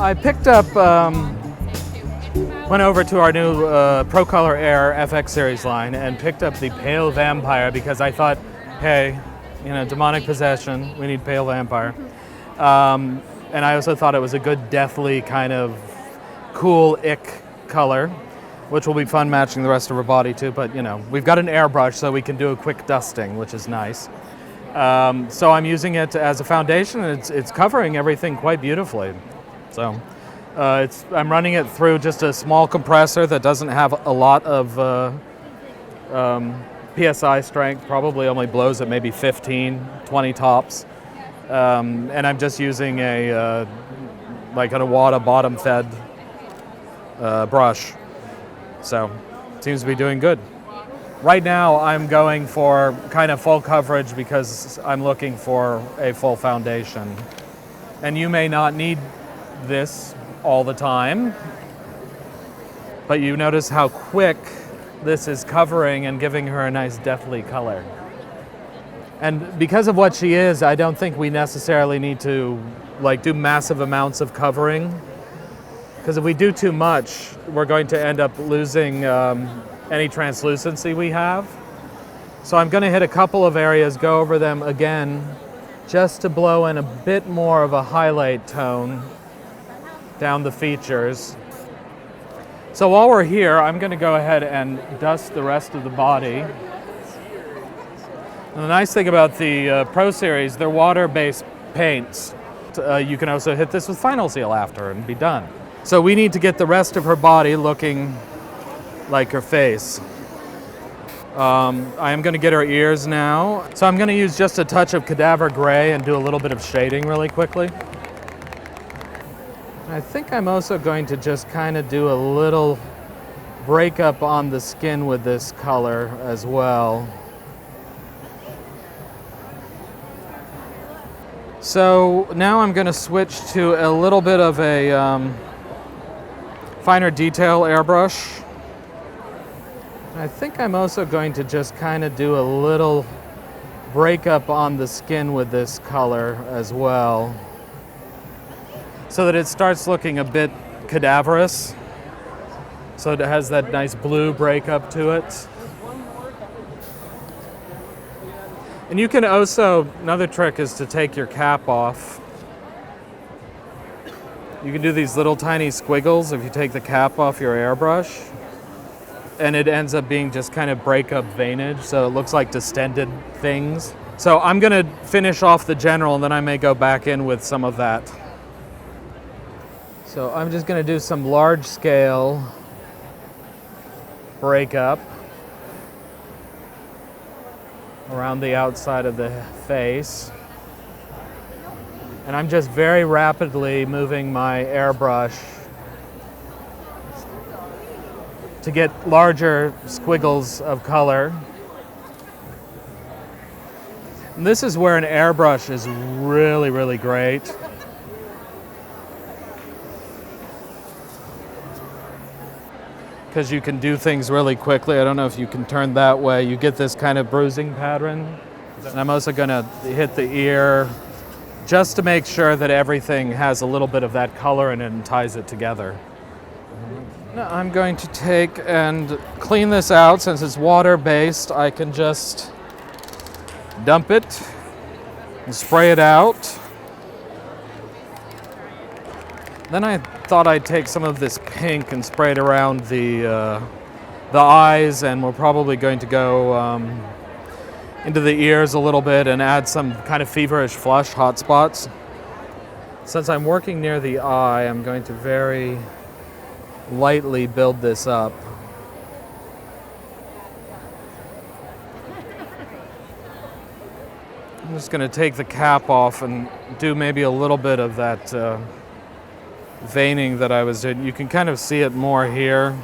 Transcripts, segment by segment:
I picked up, went over to our new Pro Color Air FX series line and picked up the Pale Vampire because I thought, hey, you know, demonic possession, we need Pale Vampire. And I also thought it was a good deathly kind of cool ick color, which will be fun matching the rest of her body too, but you know, we've got an airbrush so we can do a quick dusting, which is nice. So I'm using it as a foundation, and it's covering everything quite beautifully. So I'm running it through just a small compressor that doesn't have a lot of PSI strength, probably only blows at maybe 15, 20 tops. And I'm just using a like an Iwata bottom fed brush. So it seems to be doing good. Right now I'm going for kind of full coverage because I'm looking for a full foundation. And you may not need this all the time, but you notice how quick this is covering and giving her a nice deathly color. And because of what she is, I don't think we necessarily need to like do massive amounts of covering, because if we do too much, we're going to end up losing any translucency we have. So I'm going to hit a couple of areas, go over them again, just to blow in a bit more of a highlight tone down the features. So while we're here, I'm going to go ahead and dust the rest of the body. And the nice thing about the Pro Series, they're water-based paints. You can also hit this with Final Seal after and be done. So we need to get the rest of her body looking like her face. I am going to get her ears now. So I'm going to use just a touch of Cadaver Gray and do a little bit of shading really quickly. I think I'm also going to just kind of do a little breakup on the skin with this color as well. So now I'm going to switch to a little bit of a finer detail airbrush. I think I'm also going to just kind of do a little breakup on the skin with this color as well, so that it starts looking a bit cadaverous. So it has that nice blue breakup to it. And you can also, another trick is to take your cap off. You can do these little tiny squiggles if you take the cap off your airbrush, and it ends up being just kind of breakup veinage, so it looks like distended things. So I'm gonna finish off the general, and then I may go back in with some of that. So I'm just gonna do some large scale breakup around the outside of the face. And I'm just very rapidly moving my airbrush to get larger squiggles of color. And this is where an airbrush is really, really great. Because you can do things really quickly. I don't know if you can turn that way. You get this kind of bruising pattern. And I'm also gonna hit the ear just to make sure that everything has a little bit of that color in it and ties it together. Now I'm going to take and clean this out. Since it's water-based, I can just dump it and spray it out. Then I thought I'd take some of this pink and spray it around the eyes, and we're probably going to go into the ears a little bit and add some kind of feverish flush hot spots. Since I'm working near the eye, I'm going to very lightly build this up. I'm just going to take the cap off and do maybe a little bit of that veining that I was doing. You can kind of see it more here,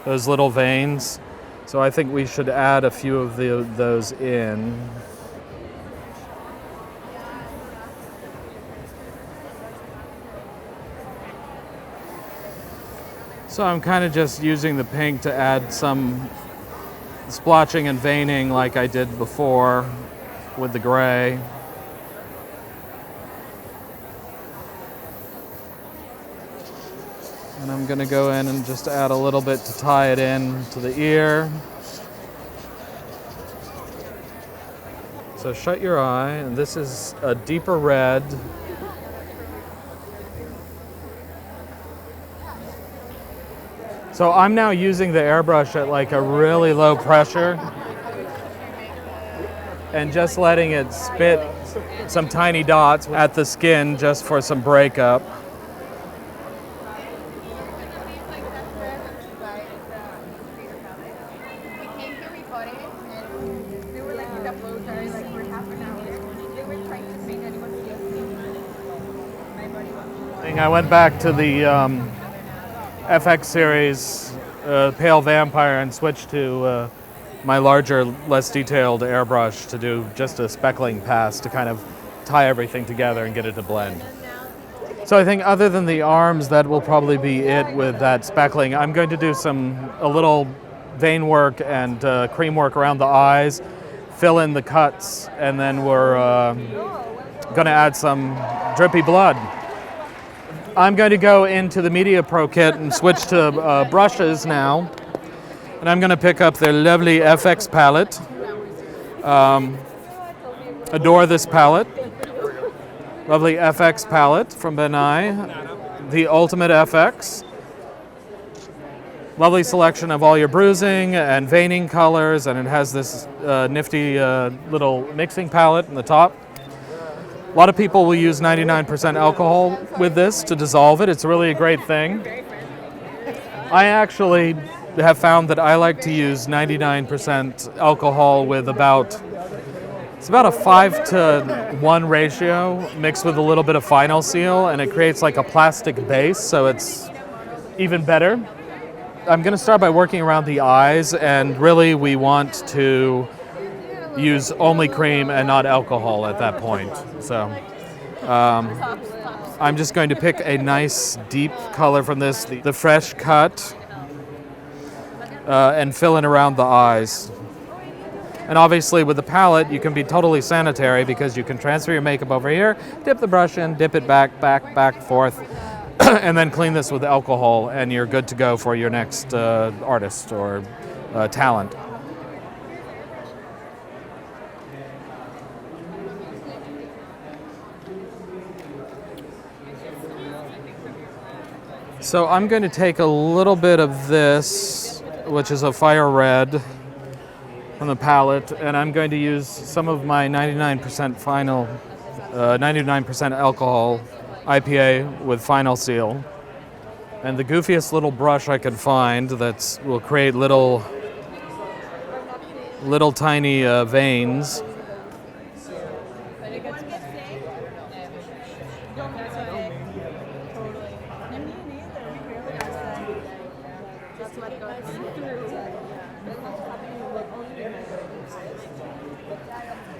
those little veins. So I think we should add a few of those in. So I'm kind of just using the pink to add some splotching and veining like I did before with the gray. And I'm gonna go in and just add a little bit to tie it in to the ear. So shut your eye, and this is a deeper red. So I'm now using the airbrush at like a really low pressure and just letting it spit some tiny dots at the skin just for some breakup. I went back to the FX series, Pale Vampire, and switched to my larger, less detailed airbrush to do just a speckling pass to kind of tie everything together and get it to blend. So I think other than the arms, that will probably be it with that speckling. I'm going to do a little vein work and cream work around the eyes, fill in the cuts, and then we're going to add some drippy blood. I'm going to go into the Media Pro kit and switch to brushes now. And I'm going to pick up their lovely FX palette. Adore this palette. Lovely FX palette from Benai. The Ultimate FX. Lovely selection of all your bruising and veining colors, and it has this nifty little mixing palette in the top. A lot of people will use 99% alcohol with this to dissolve it. It's really a great thing. I actually have found that I like to use 99% alcohol with about a 5-to-1 ratio mixed with a little bit of final seal, and it creates like a plastic base, so it's even better. I'm going to start by working around the eyes, and really we want to use only cream and not alcohol at that point. So I'm just going to pick a nice deep color from this, the fresh cut, and fill in around the eyes. And obviously with the palette you can be totally sanitary because you can transfer your makeup over here, dip the brush in, dip it back, forth, and then clean this with alcohol, and you're good to go for your next artist or talent. So I'm going to take a little bit of this, which is a fire red from the palette, and I'm going to use some of my 99% final, 99% alcohol IPA with final seal. And the goofiest little brush I could find that will create little tiny veins.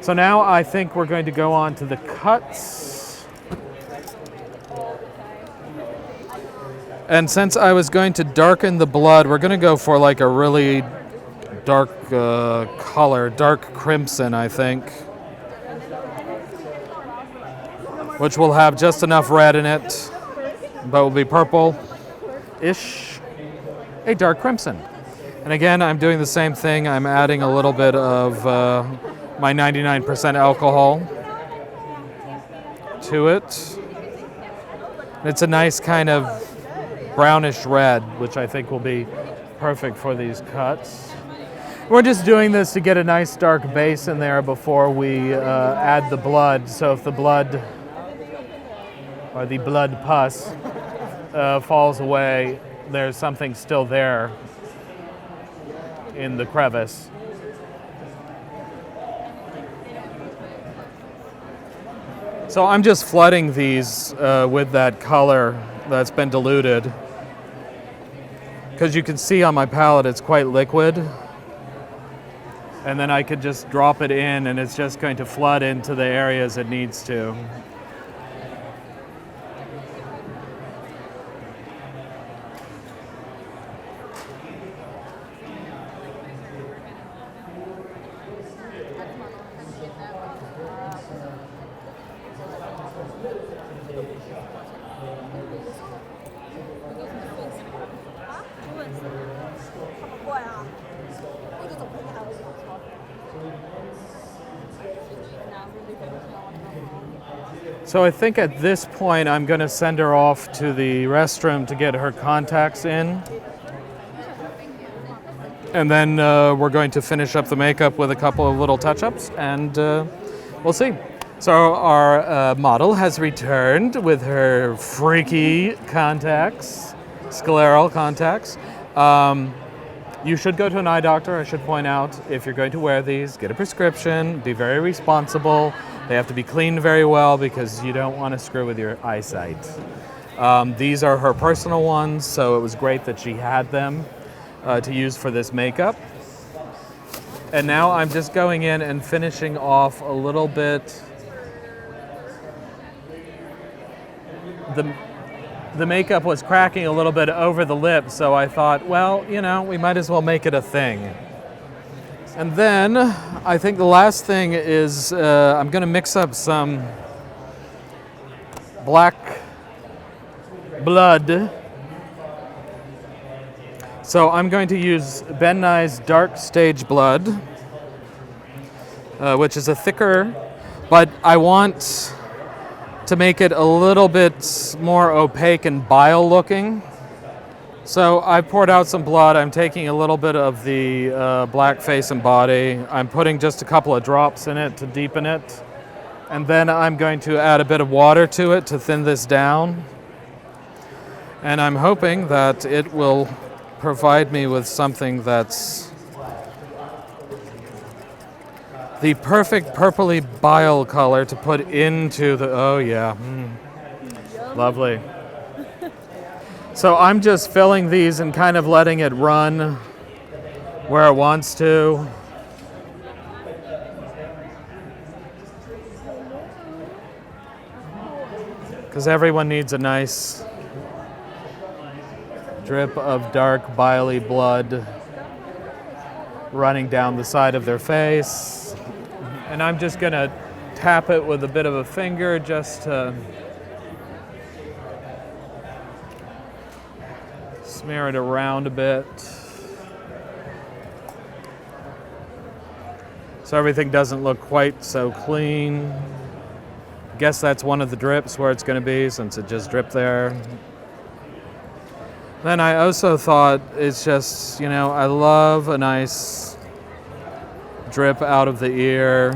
So now I think we're going to go on to the cuts. And since I was going to darken the blood, we're going to go for like a really dark color, dark crimson, I think. Which will have just enough red in it, but will be purple-ish, a dark crimson. And again, I'm doing the same thing. I'm adding a little bit of my 99% alcohol to it. It's a nice kind of brownish red, which I think will be perfect for these cuts. We're just doing this to get a nice dark base in there before we add the blood. So if the blood or the blood pus falls away, there's something still there in the crevice. So I'm just flooding these with that color that's been diluted. Because you can see on my palette it's quite liquid. And then I could just drop it in and it's just going to flood into the areas it needs to. So I think at this point I'm going to send her off to the restroom to get her contacts in. And then we're going to finish up the makeup with a couple of little touch-ups, and we'll see. So our model has returned with her freaky contacts, scleral contacts. You should go to an eye doctor, I should point out, if you're going to wear these. Get a prescription, be very responsible. They have to be cleaned very well because you don't want to screw with your eyesight. These are her personal ones, so it was great that she had them to use for this makeup. And now I'm just going in and finishing off a little bit. The makeup was cracking a little bit over the lip, so I thought, well, you know, we might as well make it a thing. And then I think the last thing is I'm going to mix up some black blood. So I'm going to use Ben Nye's Dark Stage Blood, which is a thicker, but I want to make it a little bit more opaque and bile looking. So I poured out some blood. I'm taking a little bit of the black face and body. I'm putting just a couple of drops in it to deepen it. And then I'm going to add a bit of water to it to thin this down. And I'm hoping that it will provide me with something that's the perfect purpley bile color to put into the, oh yeah, lovely. So I'm just filling these and kind of letting it run where it wants to. Because everyone needs a nice drip of dark, biley blood running down the side of their face. And I'm just going to tap it with a bit of a finger just to smear it around a bit. So everything doesn't look quite so clean. Guess that's one of the drips where it's going to be, since it just dripped there. Then I also thought it's just, you know, I love a nice drip out of the ear.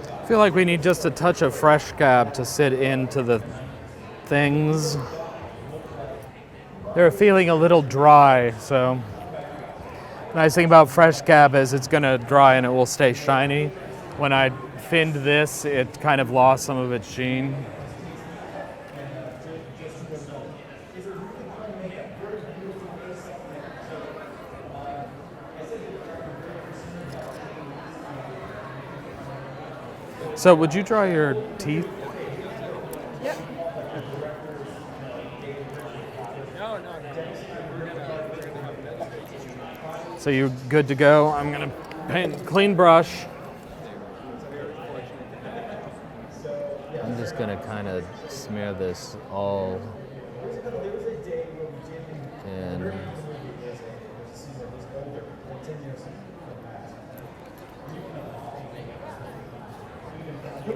I feel like we need just a touch of fresh scab to sit into the things. They're feeling a little dry, so the nice thing about fresh scab is it's going to dry and it will stay shiny. When I thinned this, it kind of lost some of its sheen. So would you draw your teeth? Yep. So you're good to go. I'm gonna paint clean brush. I'm just gonna kind of smear this all in.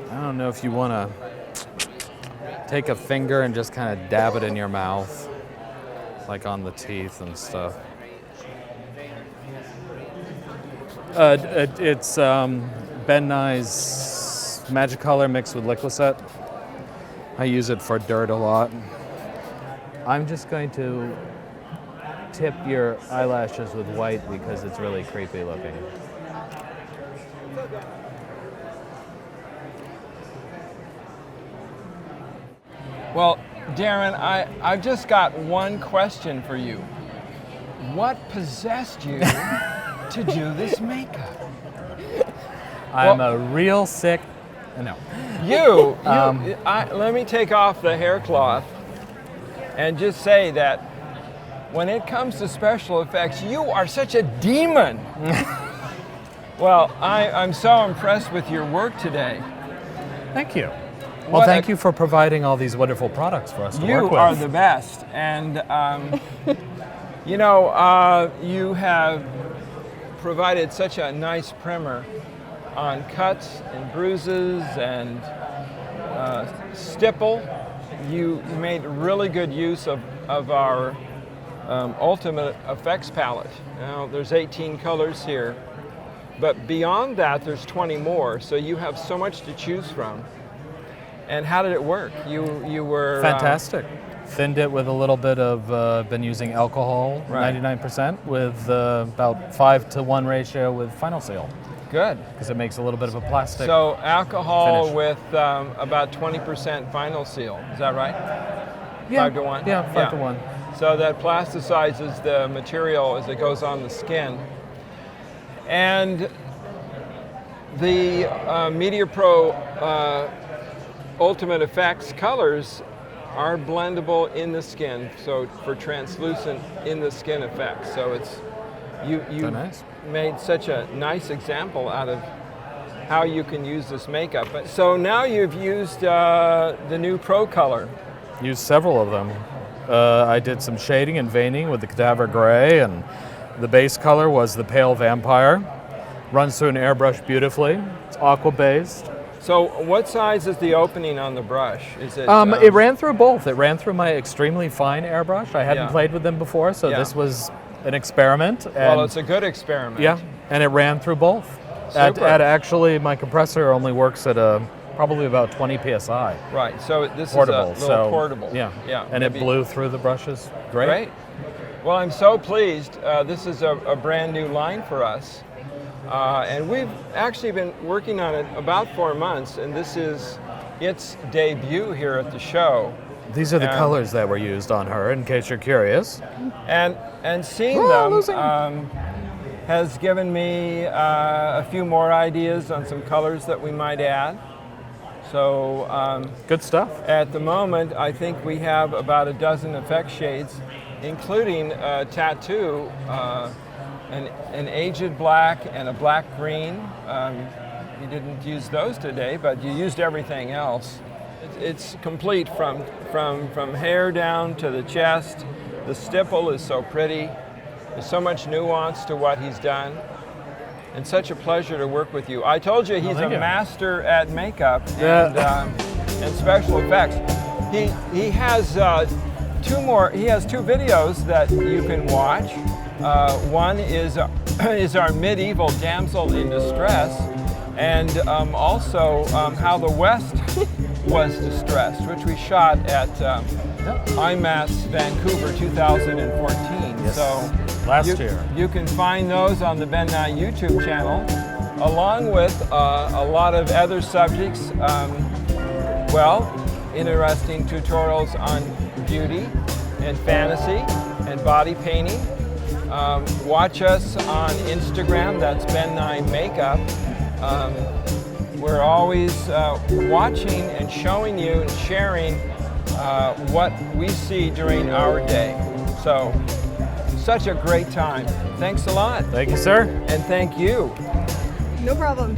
I don't know if you want to take a finger and just kind of dab it in your mouth, like on the teeth and stuff. It's Ben Nye's Magic Color mixed with Liquicet. I use it for dirt a lot. I'm just going to tip your eyelashes with white because it's really creepy looking. Well, Darren, I've just got one question for you. What possessed you to do this makeup? I'm a real sick. No. Let me take off the hair cloth and just say that when it comes to special effects, you are such a demon. Well, I'm so impressed with your work today. Thank you. Well, thank you for providing all these wonderful products for us to work with. You are the best. And, you know, you have provided such a nice primer on cuts and bruises and stipple. You made really good use of our Ultimate Effects palette. Now, there's 18 colors here, but beyond that, there's 20 more, so you have so much to choose from. And how did it work? You were... Fantastic. Thinned it with a little bit of, been using alcohol, Right. 99%, with about 5-to-1 ratio with Final Seal. Good. Because it makes a little bit of a plastic. So alcohol finish. with about 20% Final Seal, is that right? Yeah. 5 to 1? Yeah, 5 to 1. So that plasticizes the material as it goes on the skin. And the Media Pro Ultimate Effects colors are blendable in the skin, so for translucent in the skin effects. So it's you nice. made such a nice example out of how you can use this makeup. So now you've used the new Pro Color. Used several of them. I did some shading and veining with the Cadaver Gray, and the base color was the Pale Vampire. Runs through an airbrush beautifully. It's aqua-based. So what size is the opening on the brush? Is it? It ran through both. It ran through my extremely fine airbrush. I hadn't Yeah. played with them before, so Yeah. this was an experiment. And Well, it's a good experiment. yeah, and it ran through both. Super. At actually, my compressor only works at probably about 20 psi. Right. So this Portable. is a little so portable. Yeah. Yeah. And maybe- it blew through the brushes. Great. Well, I'm so pleased. This is a brand new line for us. And we've actually been working on it about 4 months, and this is its debut here at the show. These are the And- colors that were used on her, in case you're curious. And seeing Oh, losing. them has given me a few more ideas on some colors that we might add. So Good stuff. at the moment, I think we have about a dozen effect shades, including a tattoo, an aged black and a black green. You didn't use those today, but you used everything else. It's complete from hair down to the chest. The stipple is so pretty. There's so much nuance to what he's done. And such a pleasure to work with you. I told you he's a thank you. master at makeup Yeah. and special effects. He has He has two videos that you can watch. One is our medieval damsel in distress, and also how the West was distressed, which we shot at IMAS Vancouver 2014. Yes. So Last year. you can find those on the Ben Nye YouTube channel, along with a lot of other subjects. Interesting tutorials on beauty and fantasy and body painting. Watch us on Instagram, that's Ben Nye Makeup. We're always watching and showing you and sharing what we see during our day. So, such a great time. Thanks a lot. Thank you, sir. And thank you. No problem.